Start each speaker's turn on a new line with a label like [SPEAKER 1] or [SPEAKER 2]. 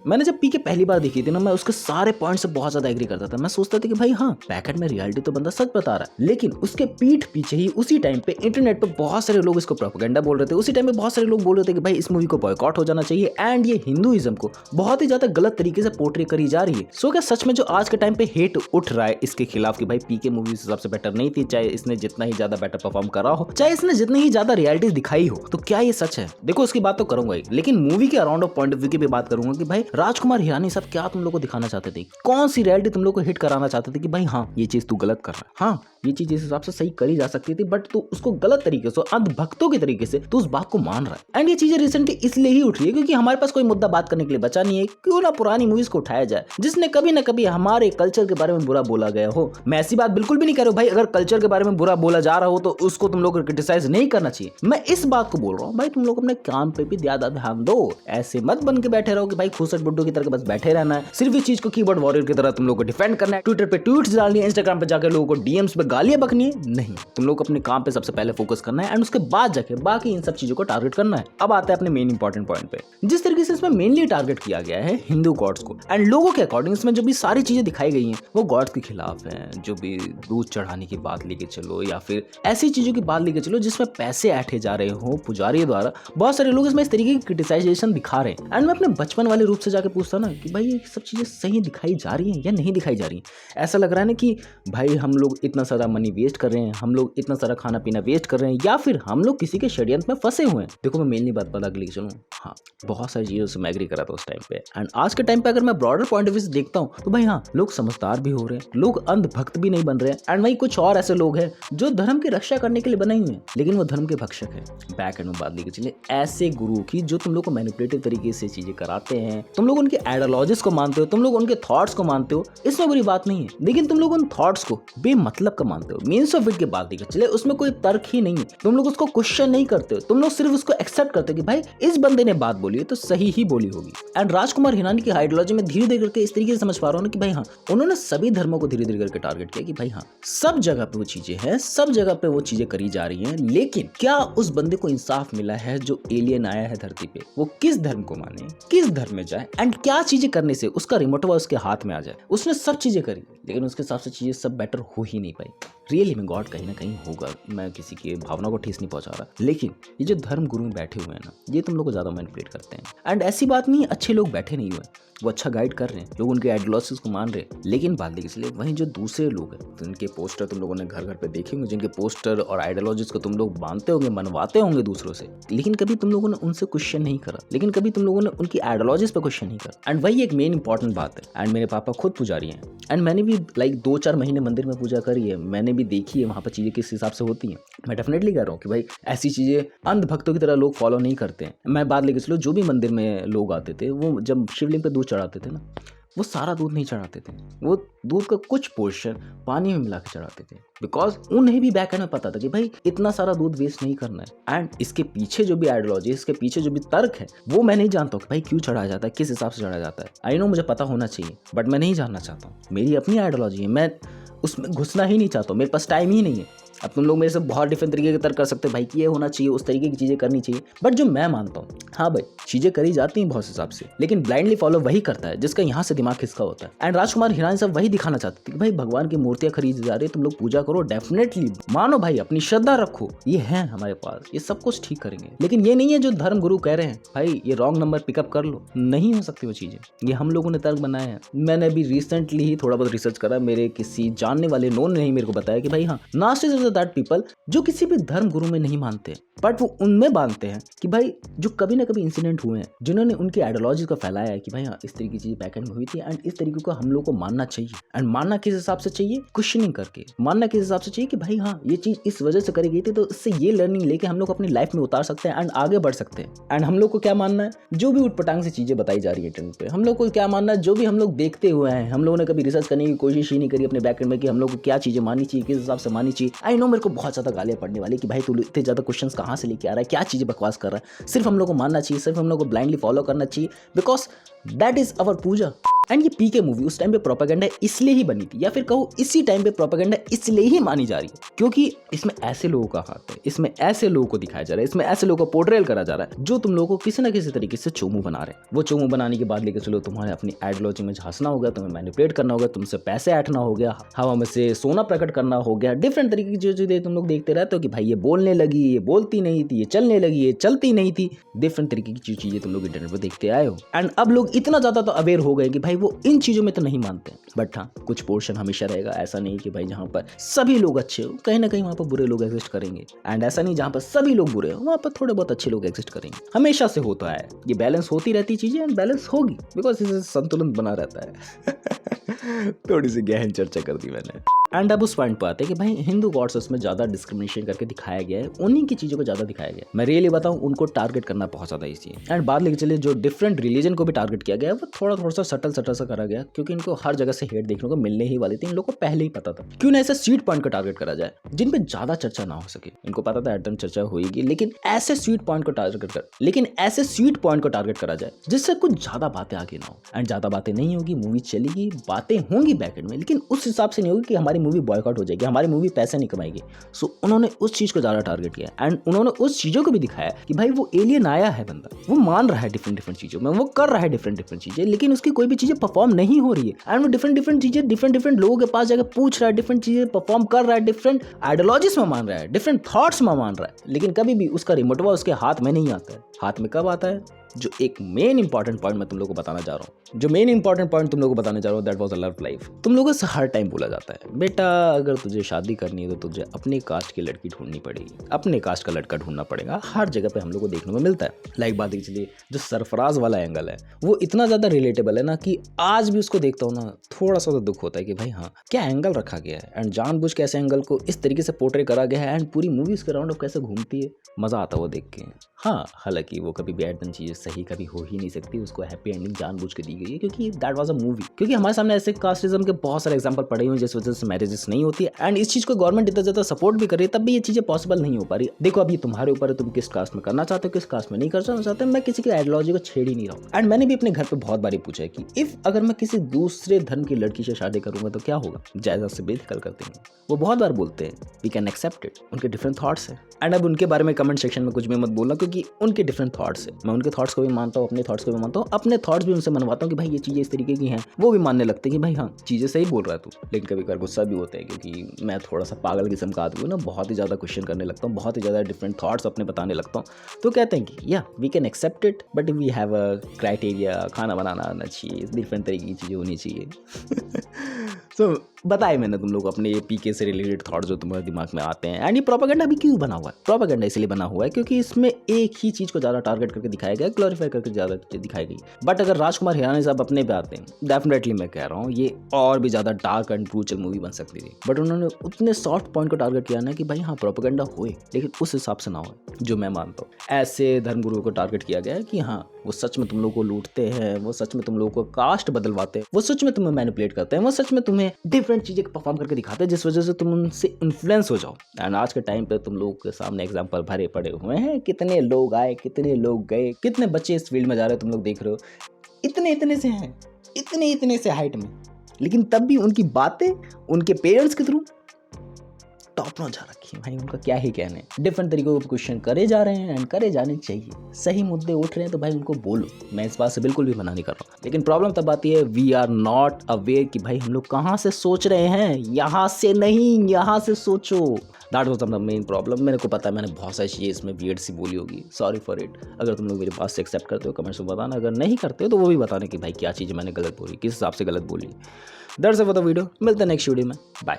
[SPEAKER 1] मैंने जब पीके पहली बार देखी थी ना, मैं उसके सारे पॉइंट से बहुत ज्यादा एग्री करता था। मैं सोचता था कि भाई हाँ, बैकएंड में रियलिटी तो बंदा सच बता रहा है, लेकिन उसके पीठ पीछे ही उसी टाइम पे इंटरनेट पे बहुत सारे लोग इसको प्रोपेगेंडा बोल रहे थे। उसी टाइम पे बहुत सारे लोग बोल रहे थे कि भाई इस मूवी को बॉयकॉट हो जाना चाहिए एंड ये हिंदुइज्म को बहुत ही ज्यादा गलत तरीके से पोर्ट्रे करी जा रही है। सो क्या सच में जो आज के टाइम पे हेट उठ रहा है इसके खिलाफ कि भाई पीके मूवी सबसे बेटर नहीं थी, चाहे इसने जितना ही ज्यादा बेटर परफॉर्म करा हो, चाहे इसने जितनी ही ज्यादा रियलिटी दिखाई हो, तो क्या ये सच है? देखो उसकी बात तो करूंगा ही, लेकिन मूवी के around of point of view की भी बात करूंगा कि भाई राजकुमार हिरानी साहब क्या तुम लोग को दिखाना चाहते थे, कौन सी रियलिटी तुम लोग को हिट कराना चाहते थे कि भाई हाँ ये चीज तू गलत कर रहा है, हाँ ये चीज इस हिसाब से सही करी जा सकती थी, बट तू उसको गलत तरीके से, अंधभक्तों के तरीके से तू उस बात को मान रहा है। एंड ये चीजें रिसेंटली इसलिए ही उठ रही है क्योंकि हमारे पास कोई मुद्दा बात करने के लिए बचा नहीं है। क्यों ना पुरानी मूवीज को उठाया जाए जिसने कभी ना कभी हमारे कल्चर के बारे में बुरा बोला गया हो। मैं ऐसी बात बिल्कुल भी नहीं कर रहा हूं भाई, अगर कल्चर के बारे में बुरा बोला जा रहा हो तो उसको तुम लोग को क्रिटिसाइज नहीं करना चाहिए। मैं इस बात को बोल रहा हूँ भाई तुम लोग अपने काम पे भी ज्यादा ध्यान दो, ऐसे मत बन के बैठे रहो कि भाई खूसट बुड्ढो की तरह बस बैठे रहना है, सिर्फ इस चीज को कीबोर्ड वॉरियर की तरह तुम लोग को डिफेंड करना है, ट्विटर पे ट्वीट्स डालनी है, इंस्टाग्राम पे जाकर लोगों को डीएम्स पे गालियां बकनी है। नहीं, तुम लोग अपने काम पे सबसे पहले फोकस करना है एंड उसके बाद जाके बाकी इन सब चीजों को टारगेट करना है। अब आते हैं अपने मेन इंपॉर्टेंट पॉइंट पे। जिस तरीके से इसमें मेनली टारगेट किया गया है हिंदू गॉड्स को एंड लोगों के अकॉर्डिंग इसमें जो भी सारी चीजें दिखाई गई हैं वो गॉड्स के खिलाफ हैं। जो भी दूध चढ़ाने की बात लेके चलो या फिर ऐसी चीजों की बात लेके चलो जिसमें पैसे ऐंठे जा रहे हो पुजारी द्वारा, बहुत सारे लोग इसमें इस तरीके की क्रिटिसाइजेशन दिखा रहे हैं। एंड मैं अपने बचपन वाले रूप से जाके पूछता ना कि भाई ये सब चीजें सही दिखाई जा रही हैं या नहीं दिखाई जा रही हैं। ऐसा लग रहा है ना कि भाई हम लोग इतना सारा मनी वेस्ट कर रहे हैं, हम लोग इतना सारा खाना पीना वेस्ट कर रहे हैं, या फिर हम लोग किसी के षड्यंत्र में फंसे हुए हैं। देखो मैं मेनली बात पता लेके चलूं, हाँ बहुत सारी चीजों से मैं एग्री करा था उस टाइम पे। एंड आज के टाइम पे अगर मैं ब्रॉडर पॉइंट ऑफ व्यू से देखता हूँ तो भाई हाँ लोग समझदार भी हो रहे हैं, लोग अंधभक्त भी नहीं बन रहे हैं। एंड वही कुछ और ऐसे लोग हैं जो धर्म की रक्षा करने के लिए बने हुए हैं लेकिन वो धर्म के भक्षक है। बैक एंड में बात लेके चले ऐसे गुरु की जो तुम लोग को मैनिपुलेटिव तरीके से चीजें कराते हैं, तुम लोग उनके आइडियोलॉजीज को मानते हो, तुम लोग उनके थॉट्स को मानते हो, इसमें बुरी बात नहीं है, लेकिन तुम लोग उन थॉट्स को बेमतलब का मानते हो। मीन्स ऑफ इट की बात लेके चले उसमें कोई तर्क ही नहीं है, तुम लोग उसको क्वेश्चन नहीं करते हो, तुम लोग सिर्फ उसको एक्सेप्ट करते हो कि भाई इस बंदे ने बात बोली है तो सही ही बोली होगी। एंड राजकुमार हिरानी की आइडियोलॉजी में धीरे धीरे करके इस तरीके से समझ पा रहा हूँ कि भाई हाँ उन्होंने सभी धर्मों को धीरे धीरे करके टारगेट किया कि भाई हाँ सब जगह पे वो चीजें हैं, सब जगह पे वो चीजें करी जा रही हैं, लेकिन क्या उस बंदे को इंसाफ मिला है जो एलियन आया है धरती पे, वो किस धर्म को माने, किस धर्म में जाए एंड क्या चीजें करने से उसका रिमोट उसके हाथ में आ जाए। उसने सब चीजें करी लेकिन उसके हिसाब से चीजें सब बेटर हो ही नहीं पाई। रियली में गॉड कहीं ना कहीं होगा, मैं किसी की भावना को ठेस नहीं पहुंचा रहा, लेकिन ये जो धर्म गुरु बैठे हुए हैं ना ये तुम लोग को ज्यादा मैनिपुलेट करते हैं। एंड ऐसी बात नहीं अच्छे लोग बैठे नहीं हुए, वो अच्छा गाइड कर रहे हैं, लोग उनके आइडियोलॉजीज को मान रहे हैं, लेकिन बात देखिए इसलिए वहीं जो दूसरे लोग हैं जिनके पोस्टर तुम लोगों ने घर घर पे देखे होंगे, जिनके पोस्टर और आइडियोलॉजीज को तुम लोग बांधते होंगे, मनवाते होंगे दूसरों से, लेकिन कभी तुम लोगों ने उनसे क्वेश्चन नहीं करा, लेकिन कभी तुम लोगों ने उनकी आइडियोलॉजीज पे क्वेश्चन नहीं करा। एंड वही एक मेन इंपॉर्टेंट बात है। एंड मेरे पापा खुद पुजारी हैं एंड मैंने भी लाइक 2-4 महीने मंदिर में पूजा करी है, मैंने भी देखी है वहाँ पर चीजें किस हिसाब से होती हैं। मैं डेफिनेटली कह रहा हूँ कि भाई ऐसी चीजें अंधभक्तों की तरह लोग फॉलो नहीं करते हैं। मैं बात लेके चलो जो भी मंदिर में लोग आते थे वो जब शिवलिंग पे दूध चढ़ाते थे ना वो सारा दूध नहीं चढ़ाते थे, वो दूध का कुछ पोर्शन पानी में मिला के चढ़ाते थे, बिकॉज उन्हें भी बैक एंड में पता था कि भाई इतना सारा दूध वेस्ट नहीं करना है। एंड इसके पीछे जो भी आइडियोलॉजी, इसके पीछे जो भी तर्क है वो मैं नहीं जानता हूँ कि भाई क्यों चढ़ाया जाता है, किस हिसाब से चढ़ाया जाता है। आई नो मुझे पता होना चाहिए बट मैं नहीं जानना चाहता हूँ, मेरी अपनी आइडियोलॉजी है, मैं उसमें घुसना ही नहीं चाहता हूँ, मेरे पास टाइम ही नहीं है। अब तुम लोग मेरे से बहुत डिफरेंट तरीके के तर्क कर सकते हैं भाई कि ये होना चाहिए, उस तरीके की चीजें करनी चाहिए, बट जो मैं मानता हूँ हाँ भाई चीजें करी जाती हैं बहुत हिसाब से, लेकिन ब्लाइंडली फॉलो वही करता है जिसका यहाँ से दिमाग खिसका होता है। एंड राजकुमार हिरानी साहब वही दिखाना चाहते थे कि भाई भगवान की मूर्तियां खरीदी जा रही है, तुम लोग पूजा करो, डेफिनेटली मानो भाई, अपनी श्रद्धा रखो, ये है हमारे पास, ये सब कुछ ठीक करेंगे। लेकिन ये नहीं है जो धर्म गुरु कह रहे हैं भाई ये रॉन्ग नंबर पिकअप कर लो, नहीं हो सकती वो चीजें, ये हम लोगों ने तर्क बनाए हैं। मैंने अभी रिसेंटली ही थोड़ा बहुत रिसर्च करा, मेरे किसी जानने वाले नोन ने ही मेरे को बताया कि भाई हाँ नास्टिक्स आर दैट पीपल जो किसी भी धर्म गुरु में नहीं मानते, बट वो उनमें मानते हैं कि भाई जो कभी ना कभी इंसिडेंट हुए हैं जिन्होंने उनकी आइडियोलॉजी को फैलाया है कि भाई हाँ इस तरीके की चीज बैकएंड में हुई थी एंड इस तरीके को हम लोग को मानना चाहिए। एंड मानना किस हिसाब से चाहिए, क्वेश्चनिंग करके मानना किस हिसाब से चाहिए कि भाई हाँ ये चीज इस वजह से करी गई थी तो इससे ये लर्निंग लेके हम लोग अपनी लाइफ में उतार सकते हैं एंड आगे बढ़ सकते हैं। एंड हम लोग को क्या मानना है, जो भी उटपटांग से चीजें बताई जा रही है इंटरनेट पे, हम लोग को क्या मानना है, जो भी हम लोग देखते हुए हैं, हम लोगों ने कभी रिसर्च करने की कोशिश ही नहीं करी अपने बैकएंड में कि हम लोग को क्या चीजें माननी चाहिए, किस हिसाब से माननी चाहिए। आई नो मेरे को बहुत ज्यादा गालियां पड़ने वाली कि भाई तू इतने ज्यादा क्वेश्चंस कहां से लेके आ रहा है, क्या चीजें बकवास कर रहा है, सिर्फ हम लोग को मानना चाहिए, सिर्फ हम लोग को ब्लाइंडली फॉलो करना चाहिए, because that is our puja. And ये पीके मूवी उस टाइम पे प्रोपेगेंडा इसलिए ही बनी थी, या फिर कहो इसी टाइम पे प्रोपेगेंडा इसलिए ही मानी जा रही है क्योंकि इसमें ऐसे लोगों का हाथ है, इसमें ऐसे लोगों को दिखाया जा रहा है, इसमें ऐसे लोगों को पोर्ट्रेल करा जा रहा है जो तुम लोगों को किसी ना किसी तरीके से चोमू बना रहे हैं। वो चोमू बनाने के बाद लेकर चलो तुम्हारे अपनी आइडियोलॉजी में झांसना होगा, तुम्हें मैनिपुलेट करना होगा, तुमसे पैसे ऐंठना हो गया, हवा में से सोना प्रकट करना हो गया, डिफरेंट तरीके की चीजें तुम लोग देखते रहते हो कि भाई ये बोलने लगी, ये बोलती नहीं थी, ये चलने लगी, ये चलती नहीं थी, डिफरेंट तरीके की चीजें तुम लोग इंटरनेट पर देखते आए हो। एंड अब लोग इतना ज्यादा तो अवेयर हो गए कि भाई वो इन चीजों में तो नहीं मानते, बट हाँ कुछ पोर्शन हमेशा रहेगा। ऐसा नहीं कि भाई जहाँ पर सभी लोग अच्छे हो, कहीं ना कहीं वहाँ पर बुरे लोग एग्जिस्ट करेंगे, एंड ऐसा नहीं जहाँ पर सभी लोग बुरे हो वहाँ पर थोड़े बहुत अच्छे लोग एग्जिस्ट करेंगे। हमेशा से होता है, ये बैलेंस होती रहती चीजें एंड बैलेंस होगी बिकॉज इससे संतुलन बना रहता है। थोड़ी सी गहन चर्चा कर दी मैंने। एंड अब उस पॉइंट पर आते हैं कि भाई हिंदू गॉड्स उसमें ज्यादा डिस्क्रिमिनेशन करके दिखाया गया है, उन्हीं की चीजों को ज्यादा दिखाया गया है। मैं रियली बताऊं उनको टारगेट करना बहुत ज्यादा ईजी है। एंड बात लेके चलिए जो डिफरेंट रिलीजन को भी टारगेट किया गया है वो थोड़ा सा सटल सा करा गया क्योंकि इनको हर जगह से हेट देखने को मिलने ही वाली थी, इन लोगों को पहले ही पता था। क्यों ना ऐसे स्वीट पॉइंट को टारगेट करा जाए जिन पे ज्यादा चर्चा ना हो सके। इनको पता था एकदम चर्चा होगी, लेकिन ऐसे स्वीट पॉइंट को टारगेट करा जाए जिससे कुछ ज्यादा बातें आगे ना हो। एंड ज्यादा बातें नहीं होगी, मूवी चलेगी, बातें होंगी बैकएंड में, लेकिन उस हिसाब से नहीं होगी कि हमारी मूवी बॉयकॉट हो जाएगी, हमारी मूवी पैसे नहीं कमाएगी। सो उन्होंने उस चीज को ज्यादा टारगेट किया एंड उन्होंने उस चीजों को भी दिखाया कि भाई वो एलियन आया है बंदा, वो मान रहा है डिफरेंट चीजों में, वो कर रहा है डिफरेंट चीजें, लेकिन उसकी कोई भी चीजें परफॉर्म नहीं हो रही है। एंड वो डिफरेंट चीजें डिफरेंट लोगों के पास जाकर पूछ रहा है, डिफरेंट चीजें परफॉर्म कर रहा है, डिफरेंट आइडियोलॉजीज में मान रहा है, डिफरेंट थॉट्स में मान रहा है, लेकिन कभी भी उसका रिमोटवा उसके हाथ में नहीं आता है। हाथ में कब आता है? जो एक मेन इंपॉर्टेंट पॉइंट मैं तुम लोगों को बताना चाह रहा हूँ, that was a love life. तुम लोगों से हर टाइम बोला जाता है बेटा अगर तुझे शादी करनी है तो तुझे अपने कास्ट की लड़की ढूंढनी पड़ेगी, अपने कास्ट का लड़का ढूंढना पड़ेगा। हर जगह पे हम लोग को देखने को मिलता है। लाइक बात चलिए जो सरफराज वाला एंगल है वो इतना ज्यादा रिलेटेबल है ना कि आज भी उसको देखता हूँ ना थोड़ा सा तो दुख होता है कि भाई हाँ क्या एंगल रखा गया है एंड जानबूझ के ऐसे एंगल को इस तरीके से पोर्ट्रे करा गया है एंड पूरी मूवी उसके राउंड ऑफ कैसे घूमती है, मजा आता है वो देख के। हाँ हालांकि वो कभी भी एडन चीजें सही कभी हो ही नहीं सकती, उसको हैप्पी एंडिंग जानबूझ के दी गई है क्योंकि दैट वाज अ मूवी। क्योंकि हमारे सामने ऐसे कास्टिज्म के बहुत सारे एग्जांपल पड़े हुए हैं जिस वजह से मैरिजेस नहीं होती है एंड इस चीज को गवर्नमेंट इतना ज्यादा सपोर्ट भी कर रही है, तब भी ये चीजें पॉसिबल नहीं हो पा रही। देखो अभी तुम्हारे ऊपर है, तुम किस कास्ट में करना चाहते हो, किस कास्ट में नहीं करना चाहते। मैं किसी की आइडियोलॉजी को छेड़ ही नहीं रहा हूँ। एंड मैंने भी अपने घर पे बहुत बारी पूछा है कि इफ अगर मैं किसी दूसरे धर्म की लड़की से शादी करूंगा तो क्या होगा। जायजा से बेदखल करते हैं, वो बहुत बार बोलते हैं वी कैन एक्सेप्ट इट, उनके डिफरेंट थॉट्स है। एंड अब उनके बारे में कमेंट सेक्शन में कुछ भी मत बोलना क्योंकि उनके डिफरेंट थॉट्स है। मैं उनके थॉट्स को भी मानता हूँ, अपने थॉट्स को भी मानता हूँ, अपने थॉट्स भी उनसे मनवाता हूँ कि भाई ये चीजें इस तरीके की हैं। वो भी मानने लगते हैं कि भाई हाँ चीजें सही बोल रहा है तू। लेकिन कभी कभार गुस्सा भी होता है क्योंकि मैं थोड़ा सा पागल किस्म का आदमी हूँ ना, बहुत ही ज्यादा क्वेश्चन करने लगता हूँ, बहुत ही ज्यादा डिफरेंट थॉट्स अपने बताने लगता हूँ। तो कहते हैं कि या we can accept it but we have a criteria, खाना बनाना आना चाहिए, डिफरेंट तरीके की चीजें होनी चाहिए। सो बताए मैंने तुम लोग अपने ये पीके से रिलेटेड थॉट जो तुम्हारे दिमाग में आते हैं। एंड ये प्रोपेगेंडा भी क्यों बना हुआ है? प्रोपेगेंडा इसलिए बना हुआ है क्योंकि इसमें एक ही चीज को ज्यादा टारगेट करके दिखाया गया, ग्लोरीफाई करके ज्यादा दिखाई गई। बट अगर राजकुमार हिरानी साहब अपने पे आते हैं, डेफिनेटली मैं कह रहा हूँ ये और भी ज्यादा डार्क एंड ब्रूटल मूवी बन सकती थी। बट उन्होंने उतने सॉफ्ट पॉइंट को टारगेट किया ना कि भाई हाँ प्रोपेगेंडा हुए लेकिन उस हिसाब से ना हो जो मैं मानता हूँ। ऐसे धर्मगुरुओं को टारगेट किया गया है कि हाँ वो सच में तुम लोग को लूटते हैं, वो सच में तुम लोग को कास्ट बदलवाते हैं, वो सच में तुम्हें मैनिपुलेट करते हैं, वो सच में तुम्हें डिफरेंट चीजें परफॉर्म करके दिखाते हैं जिस वजह से तुम उनसे इन्फ्लुएंस हो जाओ। एंड आज के टाइम पे तुम लोग के सामने एग्जांपल भरे पड़े हुए हैं, कितने लोग आए, कितने लोग गए, कितने बच्चे इस फील्ड में जा रहे हो तुम लोग देख रहे हो, इतने से हैं, इतने से हाइट में, लेकिन तब भी उनकी बातें उनके पेरेंट्स के थ्रू टॉप नॉच जा रखी है। भाई उनका क्या ही कहने, डिफरेंट तरीकों के क्वेश्चन करे जा रहे हैं एंड करे जाने चाहिए। सही मुद्दे उठ रहे हैं तो भाई उनको बोलो, मैं इस बात से बिल्कुल भी मना नहीं कर रहा हूँ। लेकिन प्रॉब्लम तब आती है वी आर नॉट अवेयर कि भाई हम लोग कहाँ से सोच रहे हैं, यहाँ से नहीं, यहाँ से सोचो। That was the main problem. मेरे को पता है मैंने बहुत सारी चीज़ें इसमें वियर्ड सी बोली होगी, सॉरी फॉर इट। अगर तुम लोग मेरे पास से एक्सेप्ट करते हो कमेंट्स में बताना, अगर नहीं करते हो तो वो भी बताना कि भाई क्या चीज़ें मैंने गलत बोली, किस हिसाब से गलत बोली। That's it for the video. मिलते हैं नेक्स्ट वीडियो में, बाय।